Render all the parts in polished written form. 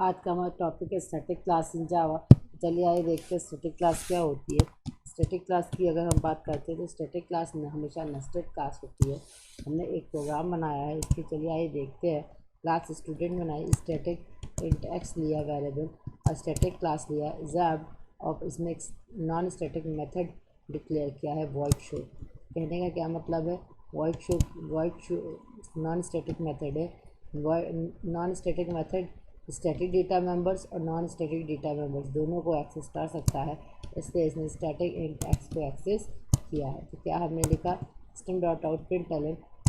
आज का हमारा टॉपिक है स्टैटिक क्लास इन जावा। चलिए आइए देखते हैं स्टैटिक क्लास क्या होती है। स्टैटिक क्लास की अगर हम बात करते हैं तो स्टैटिक क्लास में हमेशा नेस्टेड क्लास होती है। हमने एक प्रोग्राम बनाया है इसकी, चलिए आइए देखते हैं। क्लास स्टूडेंट बनाई, स्टैटिक इंट एक्स लिया वेरिएबल और स्टैटिक क्लास लिया जैब, और इसमें एक नॉन स्टैटिक मेथड डिक्लेयर किया है वॉइड शो। कहने का क्या मतलब है? Void show non static method है। Non static method static data members और नॉन स्टैटिक डेटा मेंबर्स दोनों को एक्सेस कर सकता है, इसलिए इसने स्टैटिक इंट एक्स को एक्सेस किया है। तो क्या हमने लिखा system dot out print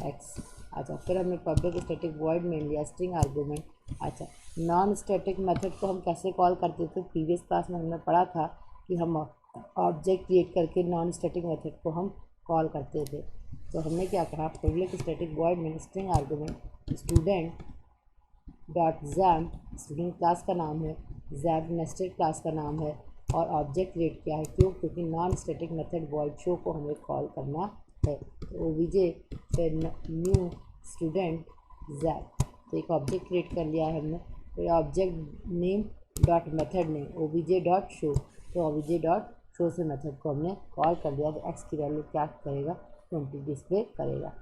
x. अच्छा, फिर हमने पब्लिक स्टैटिक वॉइड में लिया स्ट्रिंग आर्गूमेंट। अच्छा, नॉन स्टैटिक मेथड को हम कैसे कॉल करते थे? प्रीवियस क्लास में हमने पढ़ा था कि हम ऑब्जेक्ट क्रिएट करके नॉन स्टैटिक मेथड को हम कॉल करते थे। तो हमने क्या कहा, पब्लिक स्टैटिक वॉइड में string argument student dot jam, student class का नाम है, जैब नेस्टेड क्लास का नाम है, और ऑब्जेक्ट क्रिएट किया है। क्यों? क्योंकि non static method void show को हमें कॉल करना है। तो ओबीजे फिर न्यू स्टूडेंट जैब, तो एक ऑब्जेक्ट क्रिएट कर लिया है हमने। तो object name dot method name OBJ dot show, तो ओबीजे डॉट शो से मेथड को हमने कॉल कर दिया। तो एक्स की वैल्यू क्या करेगा? 20 डिस्प्ले करेगा।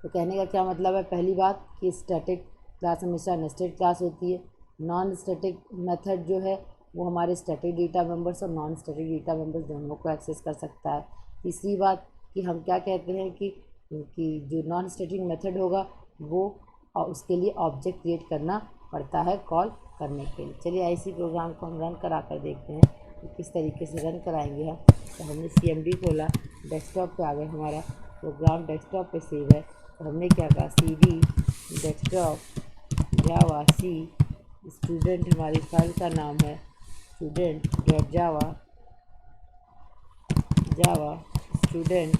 तो कहने का क्या मतलब है? पहली बात कि स्टैटिक क्लास हमेशा नेस्टेड क्लास होती है। नॉन स्टैटिक मेथड जो है वो हमारे स्टैटिक डेटा मेंबर्स और नॉन स्टैटिक डेटा मेंबर्स दोनों को एक्सेस कर सकता है। तीसरी बात कि हम क्या कहते हैं कि जो नॉन स्टैटिक मेथड होगा वो उसके लिए ऑब्जेक्ट क्रिएट करना पड़ता है कॉल करने के लिए। चलिए ऐसी प्रोग्राम को हम रन करा कर देखते हैं कि किस तरीके से रन कराएंगे हम। तो हमने CMD खोला, डेस्कटॉप पे आ गए, हमारा प्रोग्राम डेस्कटॉप पे सेव है। तो हमने क्या कहा, CD डेस्कटॉप जावा सी स्टूडेंट, हमारी फाइल का नाम है स्टूडेंट डॉट जावा स्टूडेंट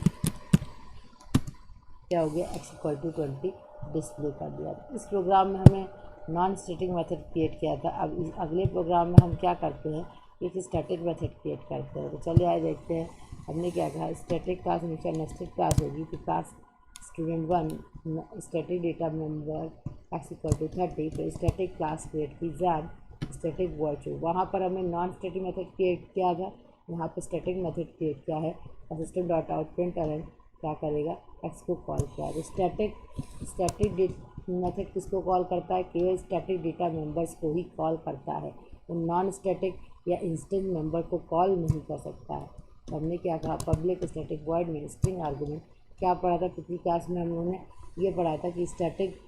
क्या हो गया, x=20 डिस्प्ले कर दिया। इस प्रोग्राम में हमें नॉन स्टैटिक मेथड क्रिएट किया था। अब इस अगले प्रोग्राम में हम क्या करते हैं, एक स्टैटिक मेथड क्रिएट करते हैं। तो चलिए आइए देखते हैं। हमने क्या कहा, स्टैटिक क्लास हमेशा नेस्टेड क्लास होगी। तो class student 1 static data member x=30, तो स्टैटिक क्लास क्रिएट की जैम स्टैटिक वॉइड शो। वहाँ पर हमने नॉन स्टैटिक मेथड क्रिएट किया था, यहाँ पे स्टैटिक मेथड क्रिएट किया है और सिस्टम डॉट आउट प्रिंट क्या करेगा, एक्स को कॉल किया है। तो स्टैटिक मेथड किसको कॉल करता है? केवल स्टैटिक डेटा मेंबर्स को ही कॉल करता है, वो नॉन स्टैटिक या इंस्टेंट मेंबर को कॉल नहीं कर सकता है। तो हमने क्या कहा, पब्लिक स्टैटिक वॉइड में स्ट्रिंग आर्गूमेंट। क्या पढ़ा था पिछली क्लास में? हम लोगों ने ये पढ़ा था कि स्टैटिक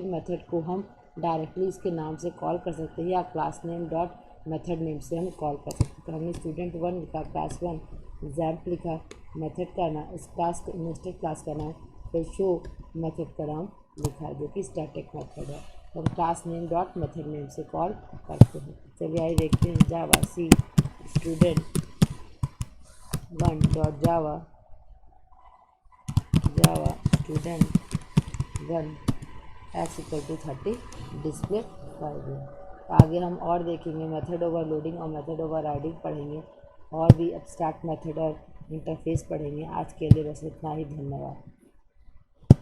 मेथड को हम डायरेक्टली इसके नाम से कॉल कर सकते हैं या class name dot method name से हम कॉल कर सकते हैं। तो हमने स्टूडेंट 1 लिखा, क्लास 1 एग्जाम्पल लिखा, मेथड का नाम इस क्लास का नेस्टेड क्लास का नाम, फिर शो मेथड का नाम लिखा है जो कि स्टैटिक मेथड है। तो हम class name dot method name से कॉल करते हैं। चलिए आइए देखते हैं। Java C student 1 dot Java student 1 x=30 display कर दिया। आगे हम और देखेंगे, मेथड ओवरलोडिंग और मेथड ओवरराइडिंग पढ़ेंगे, और भी एब्स्ट्रैक्ट मेथड और इंटरफेस पढ़ेंगे। आज के लिए बस इतना ही, धन्यवाद।